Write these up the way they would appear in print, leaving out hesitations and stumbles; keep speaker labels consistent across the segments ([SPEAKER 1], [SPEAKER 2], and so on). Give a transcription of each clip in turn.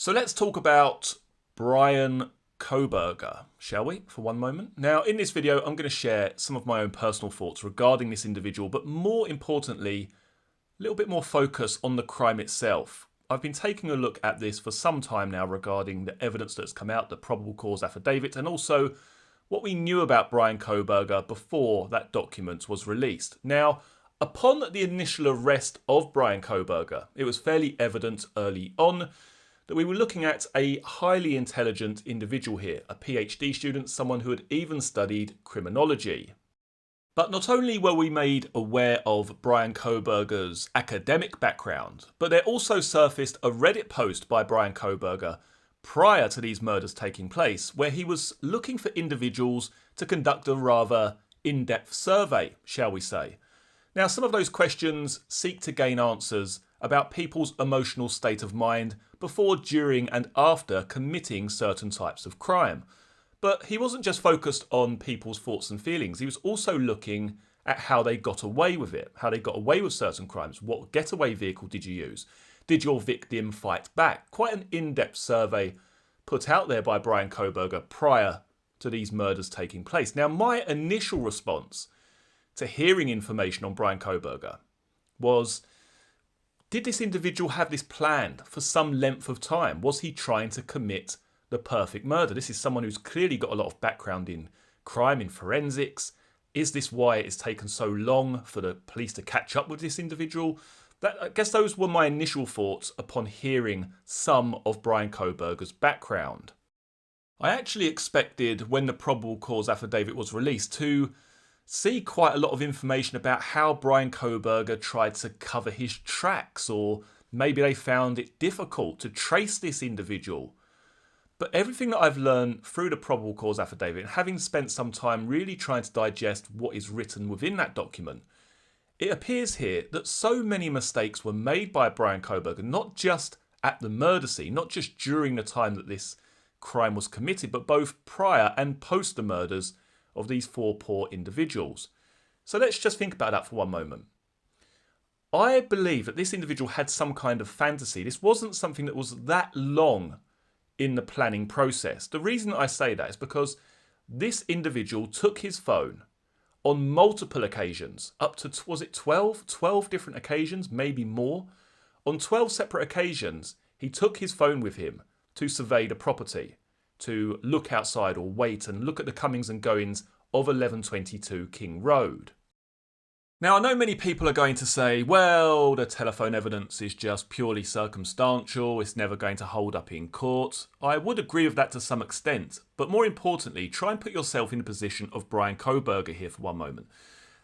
[SPEAKER 1] So let's talk about Bryan Kohberger, shall we, for one moment? Now, in this video, I'm going to share some of my own personal thoughts regarding this individual, but more importantly, a little bit more focus on the crime itself. I've been taking a look at this for some time now regarding the evidence that's come out, the probable cause affidavit, and also what we knew about Bryan Kohberger before that document was released. Now, upon the initial arrest of Bryan Kohberger, it was fairly evident early on that we were looking at a highly intelligent individual here, a PhD student, someone who had even studied criminology. But not only were we made aware of Bryan Kohberger's academic background, but there also surfaced a Reddit post by Bryan Kohberger prior to these murders taking place, where he was looking for individuals to conduct a rather in-depth survey, shall we say. Now, some of those questions seek to gain answers about people's emotional state of mind before, during and after committing certain types of crime. But he wasn't just focused on people's thoughts and feelings, he was also looking at how they got away with it, how they got away with certain crimes. What getaway vehicle did you use? Did your victim fight back? Quite an in-depth survey put out there by Bryan Kohberger prior to these murders taking place. Now, my initial response to hearing information on Bryan Kohberger was, did this individual have this planned for some length of time? Was he trying to commit the perfect murder? This is someone who's clearly got a lot of background in crime, in forensics. Is this why it's taken so long for the police to catch up with this individual? I guess those were my initial thoughts upon hearing some of Bryan Kohberger's background. I actually expected, when the probable cause affidavit was released, to see quite a lot of information about how Bryan Kohberger tried to cover his tracks, or maybe they found it difficult to trace this individual. But everything that I've learned through the probable cause affidavit, and having spent some time really trying to digest what is written within that document, it appears here that so many mistakes were made by Bryan Kohberger, not just at the murder scene, not just during the time that this crime was committed, but both prior and post the murders of these four poor individuals. So let's just think about that for one moment. I believe that this individual had some kind of fantasy. This wasn't something that was that long in the planning process. The reason that I say that is because this individual took his phone on multiple occasions, up to, was it 12? 12 different occasions, maybe more. On 12 separate occasions, he took his phone with him to survey the property, to look outside or wait and look at the comings and goings of 1122 King Road. Now, I know many people are going to say, well, the telephone evidence is just purely circumstantial, it's never going to hold up in court. I would agree with that to some extent, but more importantly, try and put yourself in the position of Bryan Kohberger here for one moment.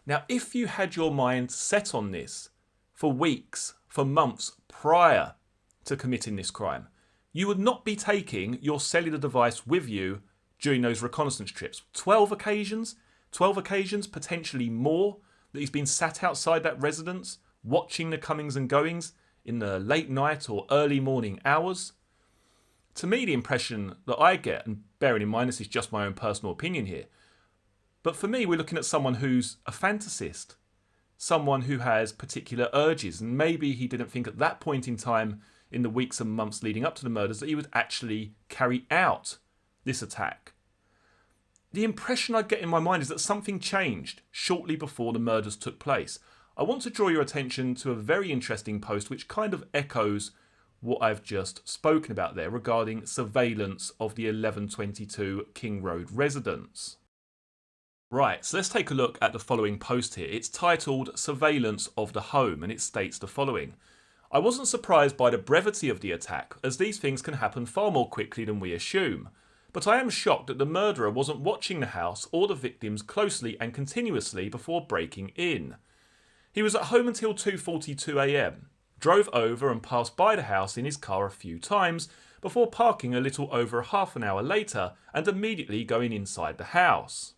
[SPEAKER 1] Now, if you had your mind set on this for weeks, for months prior to committing this crime, you would not be taking your cellular device with you during those reconnaissance trips. 12 occasions, potentially more, that he's been sat outside that residence watching the comings and goings in the late night or early morning hours. To me, the impression that I get, and bearing in mind this is just my own personal opinion here, but for me, we're looking at someone who's a fantasist, someone who has particular urges, and maybe he didn't think at that point in time in the weeks and months leading up to the murders that he would actually carry out this attack. The impression I get in my mind is that something changed shortly before the murders took place. I want to draw your attention to a very interesting post which kind of echoes what I've just spoken about there regarding surveillance of the 1122 King Road residence. Right, so let's take a look at the following post here. It's titled Surveillance of the Home, and it states the following. I wasn't surprised by the brevity of the attack, as these things can happen far more quickly than we assume. But I am shocked that the murderer wasn't watching the house or the victims closely and continuously before breaking in. He was at home until 2:42 a.m, drove over and passed by the house in his car a few times before parking a little over half an hour later and immediately going inside the house.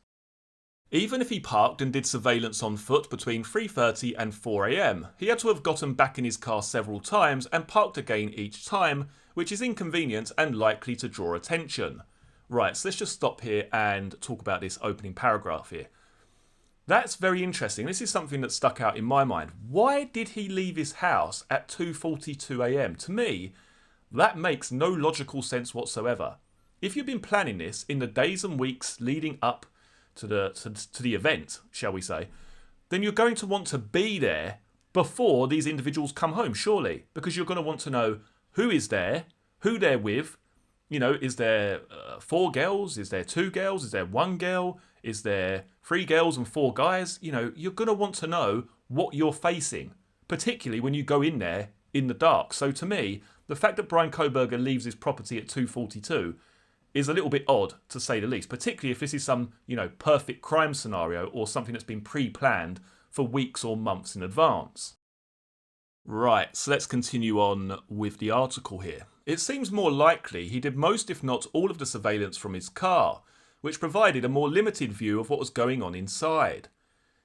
[SPEAKER 1] Even if he parked and did surveillance on foot between 3:30 and 4 a.m, he had to have gotten back in his car several times and parked again each time, which is inconvenient and likely to draw attention. Right, so let's just stop here and talk about this opening paragraph here. That's very interesting. This is something that stuck out in my mind. Why did he leave his house at 2:42 a.m? To me, That makes no logical sense whatsoever. If you've been planning this in the days and weeks leading up to the event, shall we say, then you're going to want to be there before these individuals come home, surely, because you're going to want to know who is there, who they're with. You know, is there 4 girls? Is there 2 girls? Is there 1 girl? Is there 3 girls and 4 guys? You know, you're going to want to know what you're facing, particularly when you go in there in the dark. So to me, the fact that Bryan Kohberger leaves his property at 2:42 is a little bit odd, to say the least, particularly if this is some, perfect crime scenario or something that's been pre-planned for weeks or months in advance. Right, so let's continue on with the article here. It seems more likely he did most, if not all, of the surveillance from his car, which provided a more limited view of what was going on inside.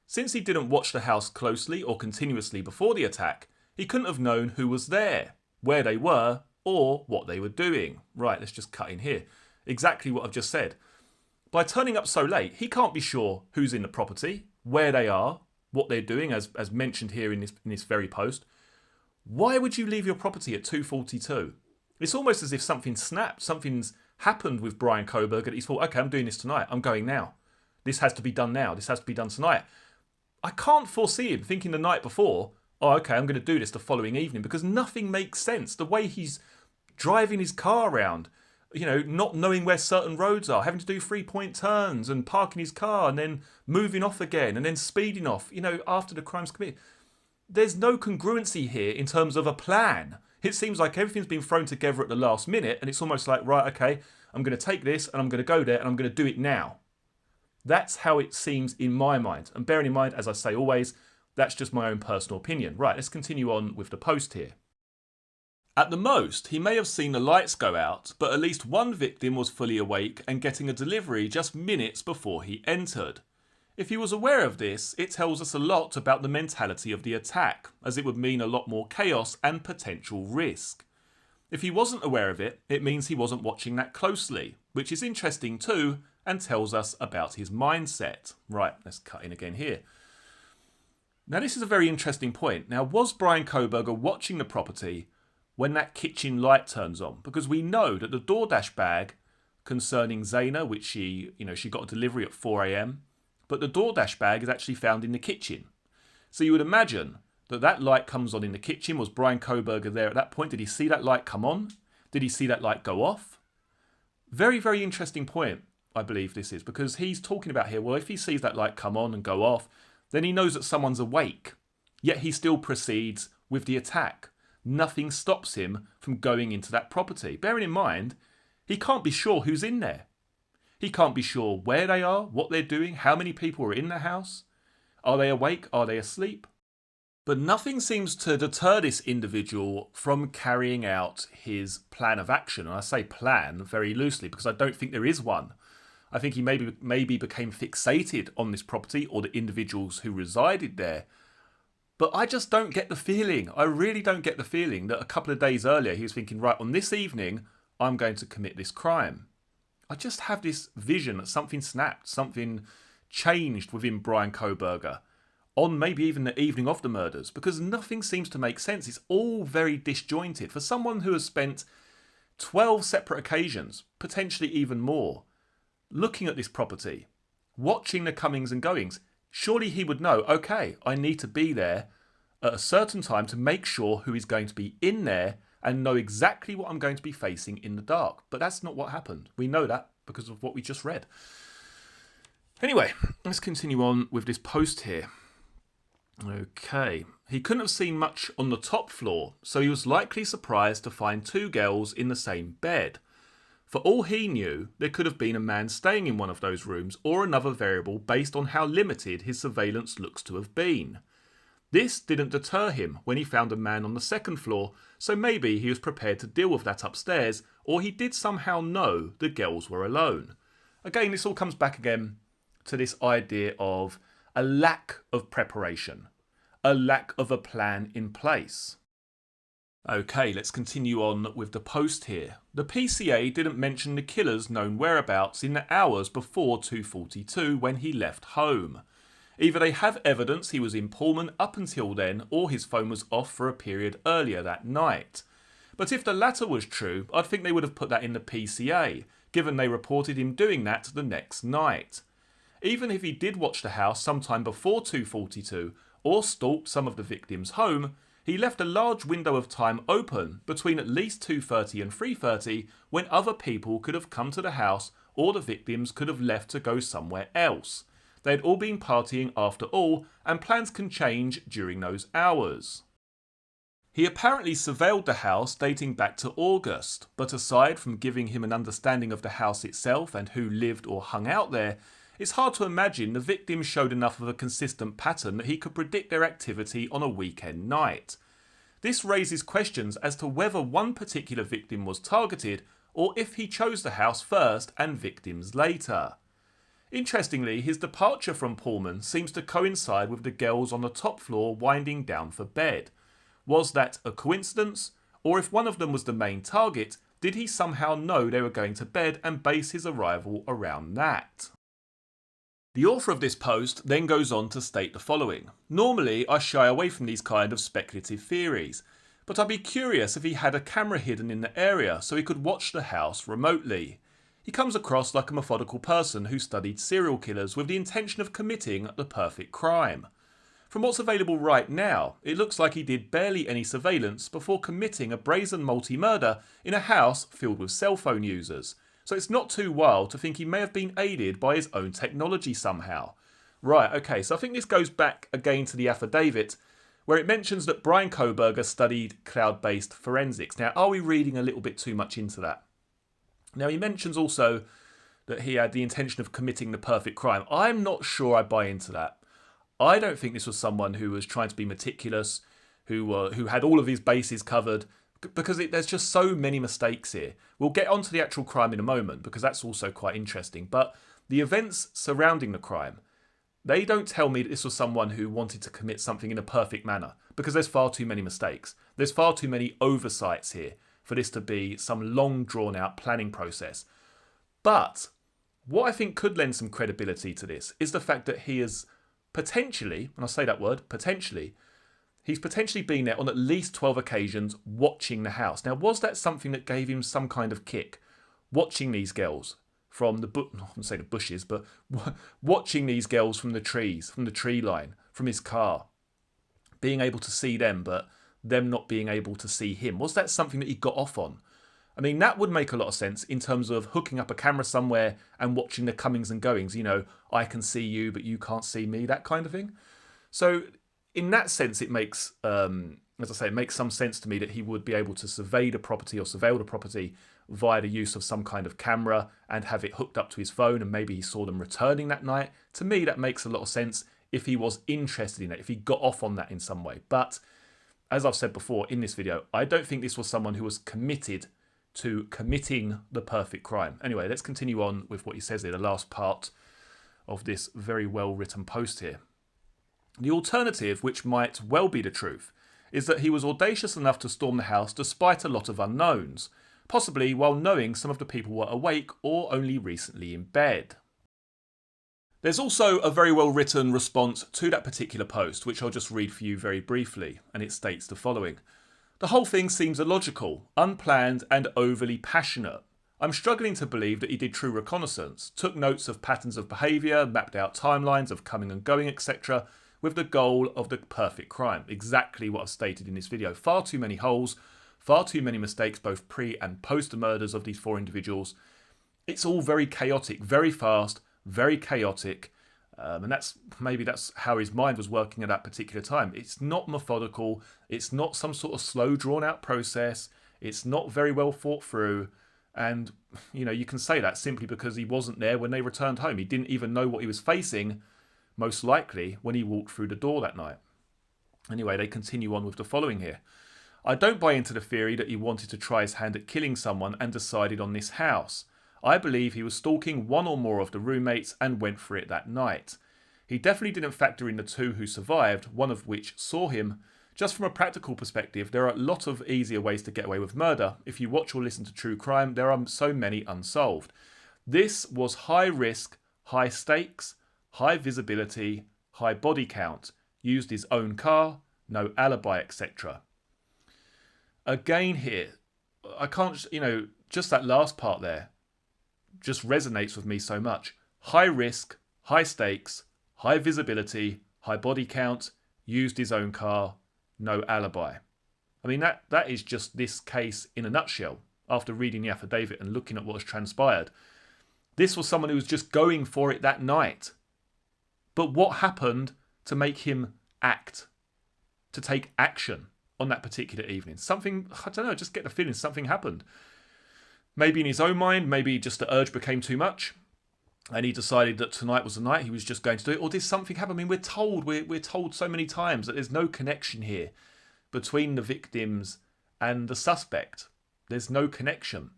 [SPEAKER 1] Since he didn't watch the house closely or continuously before the attack, he couldn't have known who was there, where they were, or what they were doing. Right, let's just cut in here. Exactly what I've just said. By turning up so late, he can't be sure who's in the property, where they are, what they're doing, as mentioned here in this very post. Why would you leave your property at 2:42? It's almost as if something snapped, something's happened with Bryan Kohberger that he's thought, okay, I'm doing this tonight, I'm going now. This has to be done now, this has to be done tonight. I can't foresee him thinking the night before, oh, okay, I'm going to do this the following evening, because nothing makes sense. The way he's driving his car around, not knowing where certain roads are, having to do 3-point turns and parking his car and then moving off again and then speeding off, after the crime's committed. There's no congruency here in terms of a plan. It seems like everything's been thrown together at the last minute, and it's almost like, right, okay, I'm going to take this and I'm going to go there and I'm going to do it now. That's how it seems in my mind. And bearing in mind, as I say always, that's just my own personal opinion. Right, let's continue on with the post here. At the most, he may have seen the lights go out, but at least one victim was fully awake and getting a delivery just minutes before he entered. If he was aware of this, it tells us a lot about the mentality of the attack, as it would mean a lot more chaos and potential risk. If he wasn't aware of it, it means he wasn't watching that closely, which is interesting too, and tells us about his mindset. Right, let's cut in again here. Now this is a very interesting point. Now, was Bryan Kohberger watching the property when that kitchen light turns on? Because we know that the DoorDash bag concerning Zaina, which she got a delivery at 4 a.m, but the DoorDash bag is actually found in the kitchen. So you would imagine that light comes on in the kitchen. Was Bryan Kohberger there at that point? Did he see that light come on? Did he see that light go off? Very, very interesting point, I believe this is, because he's talking about here, well, if he sees that light come on and go off, then he knows that someone's awake, yet he still proceeds with the attack. Nothing stops him from going into that property. Bearing in mind, he can't be sure who's in there. He can't be sure where they are, what they're doing, how many people are in the house. Are they awake? Are they asleep? But nothing seems to deter this individual from carrying out his plan of action. And I say plan very loosely because I don't think there is one. I think he maybe became fixated on this property or the individuals who resided there. But I just don't get the feeling, I really don't get the feeling that a couple of days earlier he was thinking, right, on this evening, I'm going to commit this crime. I just have this vision that something snapped, something changed within Bryan Kohberger on maybe even the evening of the murders, because nothing seems to make sense. It's all very disjointed. For someone who has spent 12 separate occasions, potentially even more, looking at this property, watching the comings and goings, surely he would know, okay, I need to be there at a certain time to make sure who is going to be in there and know exactly what I'm going to be facing in the dark. But that's not what happened. We know that because of what we just read. Anyway, let's continue on with this post here. Okay, he couldn't have seen much on the top floor, so he was likely surprised to find 2 girls in the same bed. For all he knew, there could have been a man staying in one of those rooms or another variable based on how limited his surveillance looks to have been. This didn't deter him when he found a man on the 2nd floor, so maybe he was prepared to deal with that upstairs, or he did somehow know the girls were alone. Again, this all comes back again to this idea of a lack of preparation, a lack of a plan in place. Okay, let's continue on with the post here. The PCA didn't mention the killer's known whereabouts in the hours before 2:42 when he left home. Either they have evidence he was in Pullman up until then, or his phone was off for a period earlier that night. But if the latter was true, I'd think they would have put that in the PCA, given they reported him doing that the next night. Even if he did watch the house sometime before 2:42 or stalked some of the victims home, he left a large window of time open between at least 2:30 and 3:30 when other people could have come to the house or the victims could have left to go somewhere else. They had all been partying after all, and plans can change during those hours. He apparently surveilled the house dating back to August, but aside from giving him an understanding of the house itself and who lived or hung out there, it's hard to imagine the victims showed enough of a consistent pattern that he could predict their activity on a weekend night. This raises questions as to whether one particular victim was targeted or if he chose the house first and victims later. Interestingly, his departure from Pullman seems to coincide with the girls on the top floor winding down for bed. Was that a coincidence? Or if one of them was the main target, did he somehow know they were going to bed and base his arrival around that? The author of this post then goes on to state the following. Normally, I shy away from these kind of speculative theories, but I'd be curious if he had a camera hidden in the area so he could watch the house remotely. He comes across like a methodical person who studied serial killers with the intention of committing the perfect crime. From what's available right now, it looks like he did barely any surveillance before committing a brazen multi-murder in a house filled with cell phone users. So it's not too wild to think he may have been aided by his own technology somehow. Right, okay, so I think this goes back again to the affidavit where it mentions that Bryan Kohberger studied cloud-based forensics. Now, are we reading a little bit too much into that? Now, he mentions also that he had the intention of committing the perfect crime. I'm not sure I buy into that. I don't think this was someone who was trying to be meticulous, who had all of his bases covered, because there's just so many mistakes here. We'll get onto the actual crime in a moment, because that's also quite interesting. But the events surrounding the crime, they don't tell me that this was someone who wanted to commit something in a perfect manner, because there's far too many mistakes. There's far too many oversights here for this to be some long drawn out planning process. But what I think could lend some credibility to this is the fact that he is potentially, and I say that word, potentially, he's potentially been there on at least 12 occasions watching the house. Now, was that something that gave him some kind of kick? Watching these girls from the bushes, but watching these girls from the trees, from the tree line, from his car, being able to see them, but them not being able to see him. Was that something that he got off on? I mean, that would make a lot of sense in terms of hooking up a camera somewhere and watching the comings and goings. You know, I can see you, but you can't see me, that kind of thing. So in that sense, it makes, as I say, it makes some sense to me that he would be able to survey the property or surveil the property via the use of some kind of camera and have it hooked up to his phone, and maybe he saw them returning that night. To me, that makes a lot of sense if he was interested in it, if he got off on that in some way. But as I've said before in this video, I don't think this was someone who was committed to committing the perfect crime. Anyway, let's continue on with what he says here, the last part of this very well written post here. The alternative, which might well be the truth, is that he was audacious enough to storm the house despite a lot of unknowns, possibly while knowing some of the people were awake or only recently in bed. There's also a very well written response to that particular post, which I'll just read for you very briefly, and it states the following. The whole thing seems illogical, unplanned and overly passionate. I'm struggling to believe that he did true reconnaissance, took notes of patterns of behaviour, mapped out timelines of coming and going, etc., with the goal of the perfect crime. Exactly what I've stated in this video. Far too many holes, far too many mistakes, both pre and post the murders of these four individuals. It's all very chaotic, very fast, very chaotic, and that's how his mind was working at that particular time. It's not methodical, it's not some sort of slow drawn out process, it's not very well thought through, and you can say that simply because he wasn't there when they returned home. He didn't even know what he was facing, most likely, when he walked through the door that night. Anyway, they continue on with the following here. I don't buy into the theory that he wanted to try his hand at killing someone and decided on this house. I believe he was stalking one or more of the roommates and went for it that night. He definitely didn't factor in the two who survived, one of which saw him. Just from a practical perspective, there are a lot of easier ways to get away with murder. If you watch or listen to true crime, there are so many unsolved. This was high risk, high stakes, high visibility, high body count, used his own car, no alibi, etc. Again here, I can't, just that last part there just resonates with me so much. High risk, high stakes, high visibility, high body count, used his own car, no alibi. I mean, that is just this case in a nutshell. After reading the affidavit and looking at what has transpired, this was someone who was just going for it that night. But what happened to make him act, to take action on that particular evening? Something, I don't know, just get the feeling something happened. Maybe in his own mind, maybe just the urge became too much and he decided that tonight was the night he was just going to do it. Or did something happen? I mean, we're told so many times that there's no connection here between the victims and the suspect. There's no connection.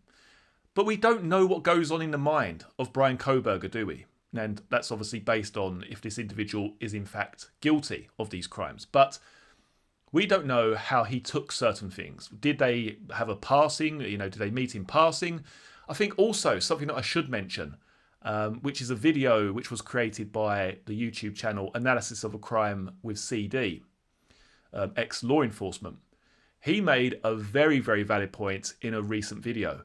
[SPEAKER 1] But we don't know what goes on in the mind of Bryan Kohberger, do we? And that's obviously based on if this individual is in fact guilty of these crimes. But we don't know how he took certain things. Did they have a passing? Did they meet in passing? I think also something that I should mention, which is a video which was created by the YouTube channel Analysis of a Crime with CD, ex-law enforcement. He made a very, very valid point in a recent video.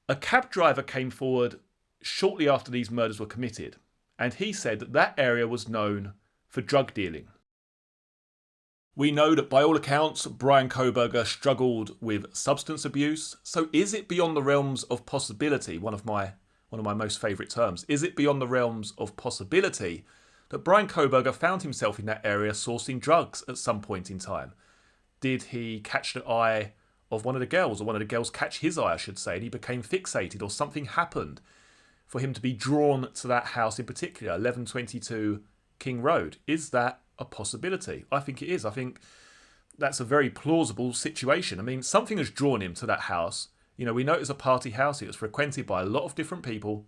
[SPEAKER 1] A cab driver came forward shortly after these murders were committed, and he said that that area was known for drug dealing. We know that by all accounts, Bryan Kohberger struggled with substance abuse. So is it beyond the realms of possibility, one of my most favourite terms, is it beyond the realms of possibility that Bryan Kohberger found himself in that area sourcing drugs at some point in time? Did he catch the eye of one of the girls, or one of the girls catch his eye, I should say, and he became fixated, or something happened for him to be drawn to that house in particular, 1122 King Road? Is that a possibility? I think it is. I think that's a very plausible situation. I mean, something has drawn him to that house. We know it was a party house. It was frequented by a lot of different people.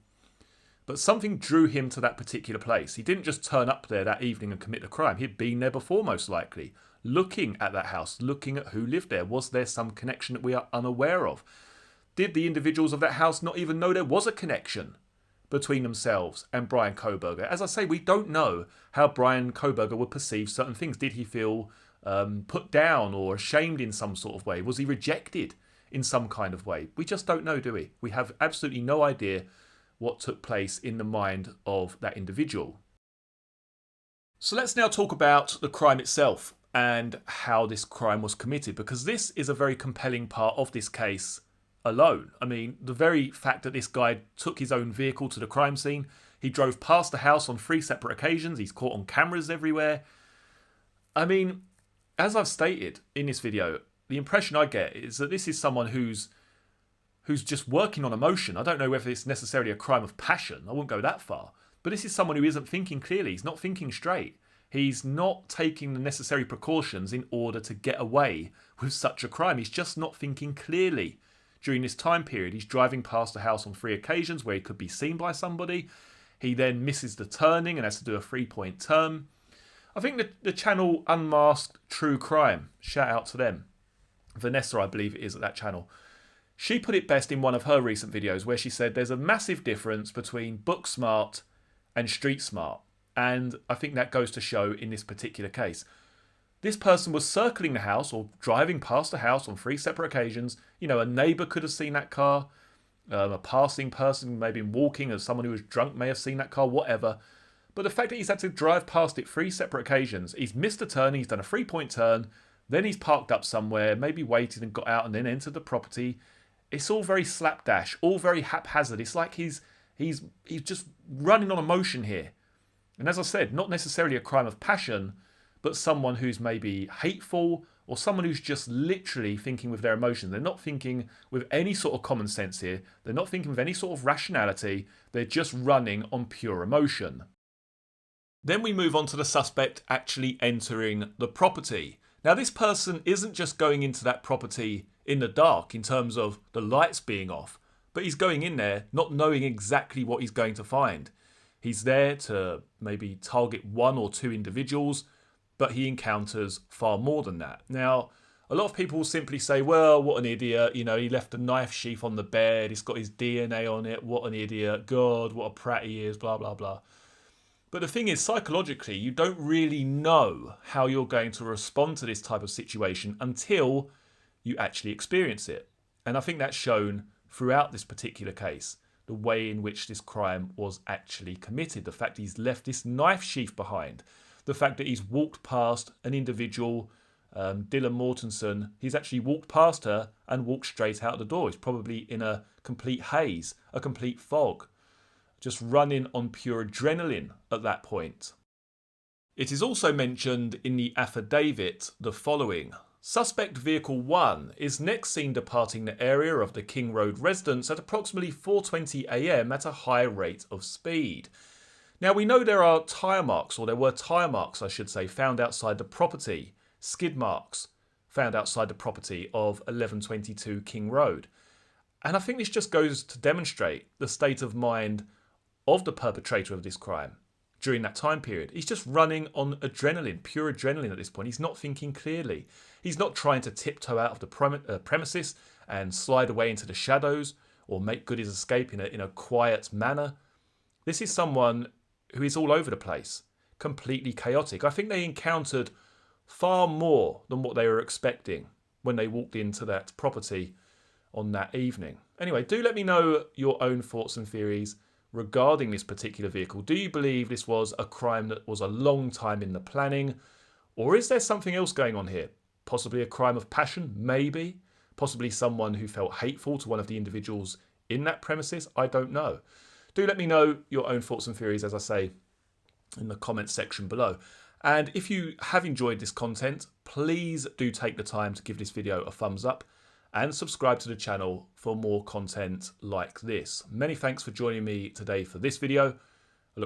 [SPEAKER 1] But something drew him to that particular place. He didn't just turn up there that evening and commit the crime. He'd been there before, most likely, looking at that house, looking at who lived there. Was there some connection that we are unaware of? Did the individuals of that house not even know there was a connection between themselves and Bryan Kohberger? As I say, we don't know how Bryan Kohberger would perceive certain things. Did he feel put down or ashamed in some sort of way? Was he rejected in some kind of way? We just don't know, do we? We have absolutely no idea what took place in the mind of that individual. So let's now talk about the crime itself and how this crime was committed, because this is a very compelling part of this case alone. I mean, the very fact that this guy took his own vehicle to the crime scene, he drove past the house on 3 separate occasions, he's caught on cameras everywhere. I mean, as I've stated in this video, the impression I get is that this is someone who's just working on emotion. I don't know whether it's necessarily a crime of passion, I wouldn't go that far, but this is someone who isn't thinking clearly, he's not thinking straight. He's not taking the necessary precautions in order to get away with such a crime. He's just not thinking clearly. During this time period, he's driving past the house on 3 occasions where he could be seen by somebody. He then misses the turning and has to do a 3-point turn. I think the channel Unmasked True Crime, shout out to them. Vanessa, I believe it is, at that channel. She put it best in one of her recent videos where she said there's a massive difference between book smart and street smart. And I think that goes to show in this particular case. This person was circling the house or driving past the house on 3 separate occasions. A neighbour could have seen that car. A passing person, maybe walking, or someone who was drunk may have seen that car, whatever. But the fact that he's had to drive past it 3 separate occasions, he's missed a turn, he's done a 3-point turn, then he's parked up somewhere, maybe waited and got out and then entered the property. It's all very slapdash, all very haphazard. It's like he's just running on emotion here. And as I said, not necessarily a crime of passion, but someone who's maybe hateful or someone who's just literally thinking with their emotions. They're not thinking with any sort of common sense here. They're not thinking with any sort of rationality. They're just running on pure emotion. Then we move on to the suspect actually entering the property. Now, this person isn't just going into that property in the dark in terms of the lights being off, but he's going in there not knowing exactly what he's going to find. He's there to maybe target 1 or 2 individuals, but he encounters far more than that. Now, a lot of people will simply say, well, what an idiot, he left a knife sheath on the bed, it's got his DNA on it, what an idiot, God, what a prat he is, blah, blah, blah. But the thing is, psychologically, you don't really know how you're going to respond to this type of situation until you actually experience it. And I think that's shown throughout this particular case, the way in which this crime was actually committed. The fact he's left this knife sheath behind. The fact that he's walked past an individual, Dylan Mortensen, he's actually walked past her and walked straight out the door. He's probably in a complete haze, a complete fog, just running on pure adrenaline at that point. It is also mentioned in the affidavit the following. Suspect Vehicle 1 is next seen departing the area of the King Road residence at approximately 4:20 a.m. at a high rate of speed. Now we know there are tyre marks, or there were tyre marks I should say, found outside the property, skid marks found outside the property of 1122 King Road. And I think this just goes to demonstrate the state of mind of the perpetrator of this crime during that time period. He's just running on adrenaline, pure adrenaline at this point. He's not thinking clearly. He's not trying to tiptoe out of the premises and slide away into the shadows or make good his escape in a quiet manner. This is someone who is all over the place, completely chaotic. I think they encountered far more than what they were expecting when they walked into that property on that evening. Anyway, do let me know your own thoughts and theories regarding this particular vehicle. Do you believe this was a crime that was a long time in the planning? Or is there something else going on here? Possibly a crime of passion, maybe. Possibly someone who felt hateful to one of the individuals in that premises. I don't know. Do let me know your own thoughts and theories, as I say, in the comments section below. And if you have enjoyed this content, please do take the time to give this video a thumbs up and subscribe to the channel for more content like this. Many thanks for joining me today for this video.